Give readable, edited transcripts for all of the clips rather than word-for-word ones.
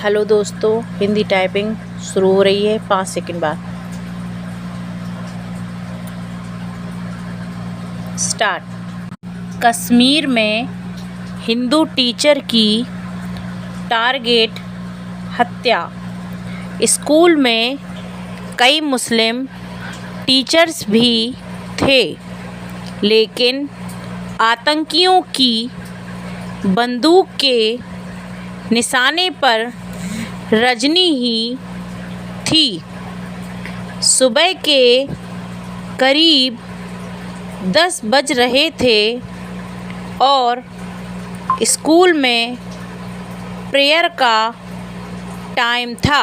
Hello दोस्तों, Hindi typing शुरू हो रही है 5 सेकंड बाद। स्टार्ट। कश्मीर में हिंदू टीचर की टारगेट हत्या। स्कूल में कई मुस्लिम टीचर्स भी थे, लेकिन आतंकियों की बंदूक के निशाने पर रजनी ही थी। सुबह के करीब 10 बज रहे थे और स्कूल में प्रेयर का टाइम था।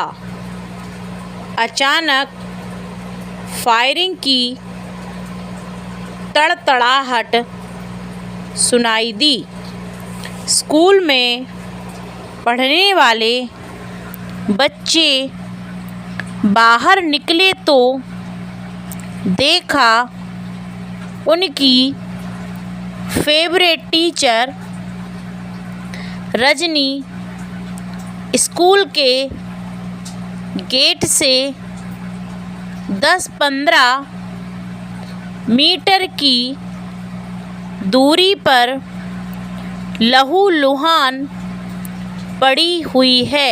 अचानक फायरिंग की तड़तड़ाहट सुनाई दी। स्कूल में पढ़ने वाले बच्चे बाहर निकले तो देखा उनकी फेवरेट टीचर रजनी स्कूल के गेट से 10-15 मीटर की दूरी पर लहूलुहान पड़ी हुई है।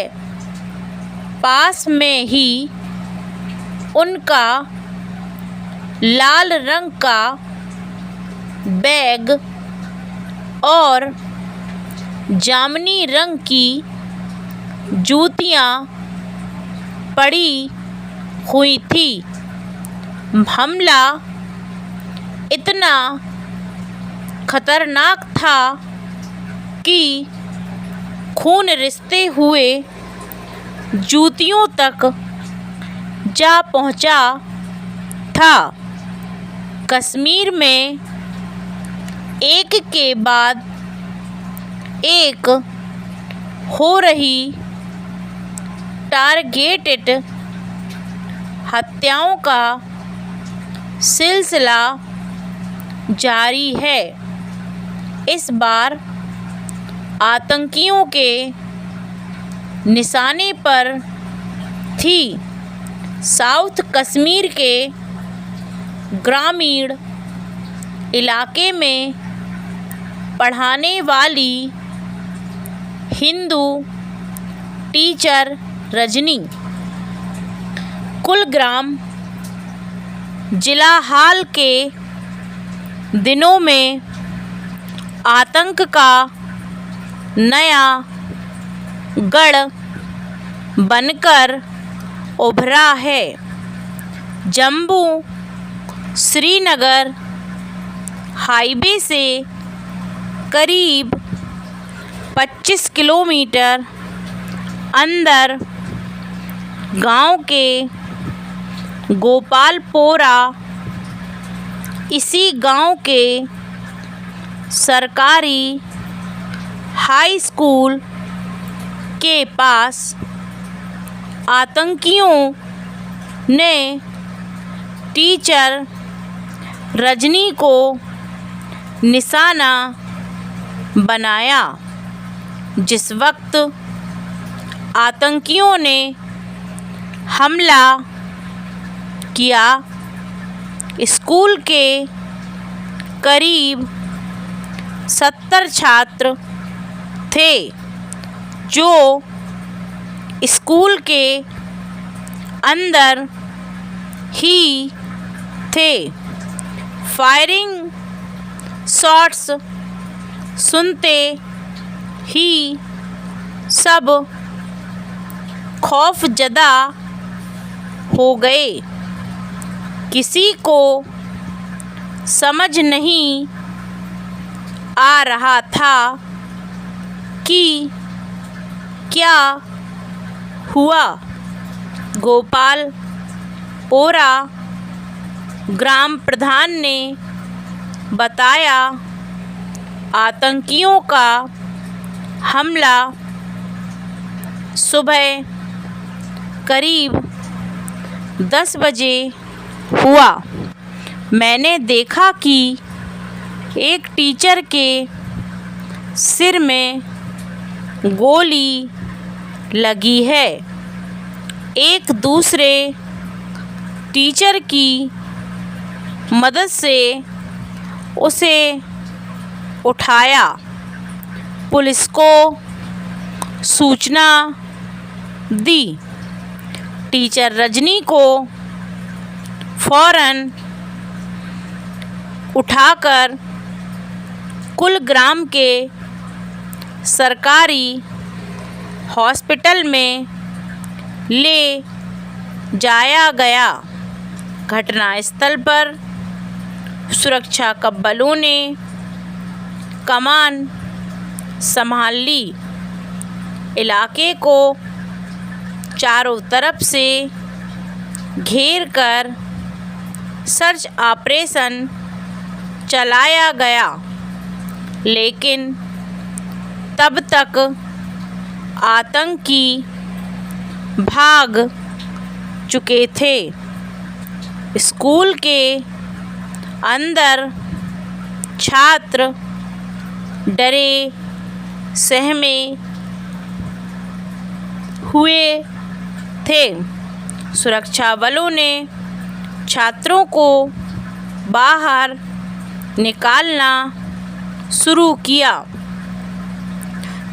पास में ही उनका लाल रंग का बैग और जामुनी रंग की जूतियाँ पड़ी हुई थी। हमला इतना खतरनाक था कि खून रिसते हुए जूतियों तक जा पहुंचा था। कश्मीर में एक के बाद एक हो रही टारगेटेड हत्याओं का सिलसिला जारी है। इस बार आतंकियों के निशाने पर थी साउथ कश्मीर के ग्रामीण इलाके में पढ़ाने वाली हिंदू टीचर रजनी। कुलग्राम जिला हाल के दिनों में आतंक का नया गढ़ बनकर उभरा है। जम्मू श्रीनगर हाईवे से करीब 25 किलोमीटर अंदर गांव के गोपालपोरा, इसी गांव के सरकारी हाई स्कूल के पास आतंकियों ने टीचर रजनी को निशाना बनाया। जिस वक्त आतंकियों ने हमला किया, स्कूल के करीब 70 छात्र थे जो स्कूल के अंदर ही थे। फायरिंग शॉट्स सुनते ही सब खौफजदा हो गए। किसी को समझ नहीं आ रहा था कि क्या हुआ। गोपालपोरा ग्राम प्रधान ने बताया, आतंकियों का हमला सुबह करीब 10 बजे हुआ। मैंने देखा कि एक टीचर के सिर में गोली लगी है। एक दूसरे टीचर की मदद से उसे उठाया। पुलिस को सूचना दी। टीचर रजनी को फौरन उठाकर कुलग्राम के सरकारी हॉस्पिटल में ले जाया गया। घटनास्थल पर सुरक्षा बलों ने कमान संभाल ली। इलाके को चारों तरफ से घेर कर सर्च ऑपरेशन चलाया गया, लेकिन तब तक आतंकी भाग चुके थे। स्कूल के अंदर छात्र डरे सहमे हुए थे। सुरक्षा बलों ने छात्रों को बाहर निकालना शुरू किया।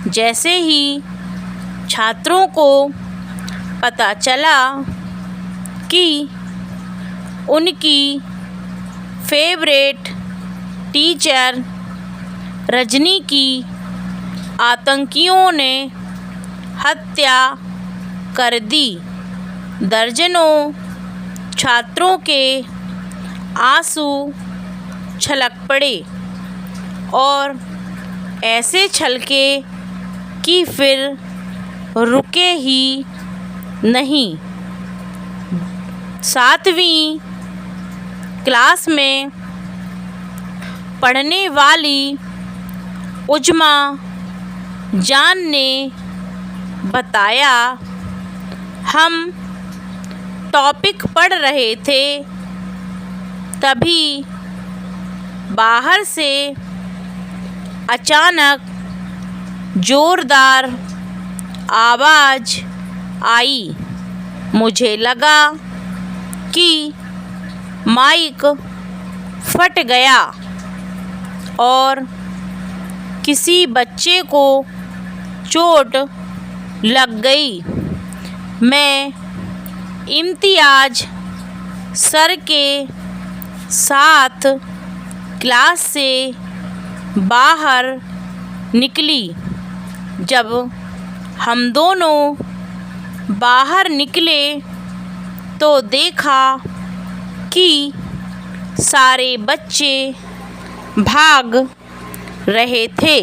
जैसे ही छात्रों को पता चला कि उनकी फेवरेट टीचर रजनी की आतंकियों ने हत्या कर दी, दर्जनों छात्रों के आंसू छलक पड़े और ऐसे छलके कि फिर रुके ही नहीं। 7वीं क्लास में पढ़ने वाली उज्मा जान ने बताया, हम टॉपिक पढ़ रहे थे, तभी बाहर से अचानक जोरदार आवाज़ आई। मुझे लगा कि माइक फट गया और किसी बच्चे को चोट लग गई। मैं इम्तियाज सर के साथ क्लास से बाहर निकली। जब हम दोनों बाहर निकले तो देखा कि सारे बच्चे भाग रहे थे।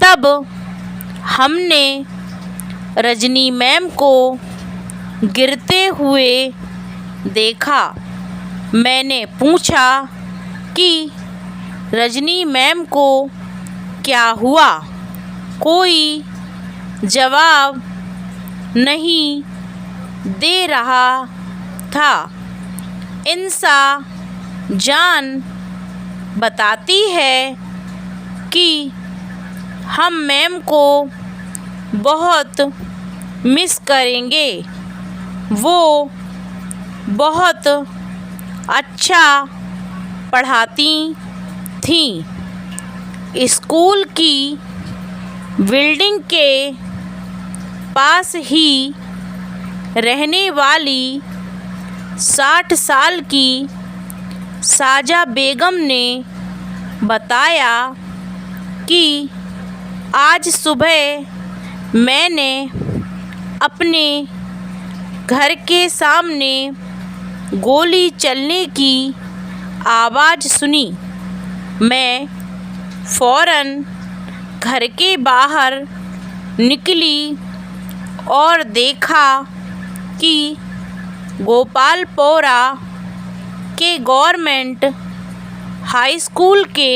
तब हमने रजनी मैम को गिरते हुए देखा। मैंने पूछा कि रजनी मैम को क्या हुआ? कोई जवाब नहीं दे रहा था। इंसा जान बताती है कि हम मैम को बहुत मिस करेंगे। वो बहुत अच्छा पढ़ाती थीं। स्कूल की बिल्डिंग के पास ही रहने वाली 60 साल की साजा बेगम ने बताया कि आज सुबह मैंने अपने घर के सामने गोली चलने की आवाज़ सुनी। मैं फ़ौरन घर के बाहर निकली और देखा कि गोपालपोरा के गवर्नमेंट हाई स्कूल के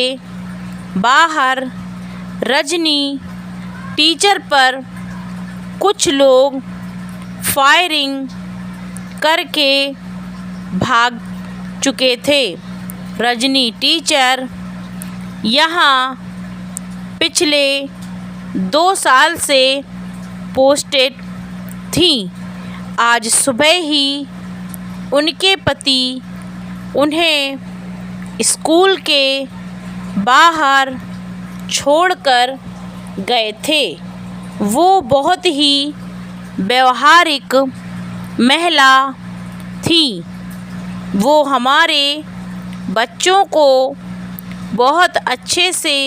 बाहर रजनी टीचर पर कुछ लोग फायरिंग करके भाग चुके थे। रजनी टीचर यहाँ पिछले 2 साल से पोस्टेड थीं। आज सुबह ही उनके पति उन्हें स्कूल के बाहर छोड़कर गए थे। वो बहुत ही व्यावहारिक महिला थी। वो हमारे बच्चों को बहुत अच्छे से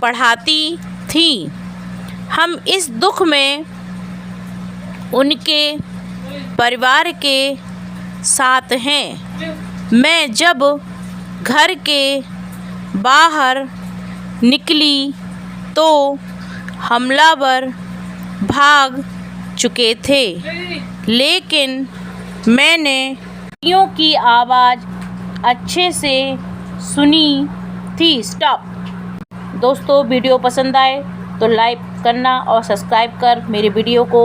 पढ़ाती थी। हम इस दुख में उनके परिवार के साथ हैं। मैं जब घर के बाहर निकली तो हमलावर भाग चुके थे, लेकिन मैंने गोलियों की आवाज़ अच्छे से सुनी थी। स्टॉप। दोस्तों, वीडियो पसंद आए तो लाइक करना और सब्सक्राइब कर मेरे वीडियो को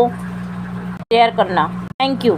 शेयर करना। Thank you.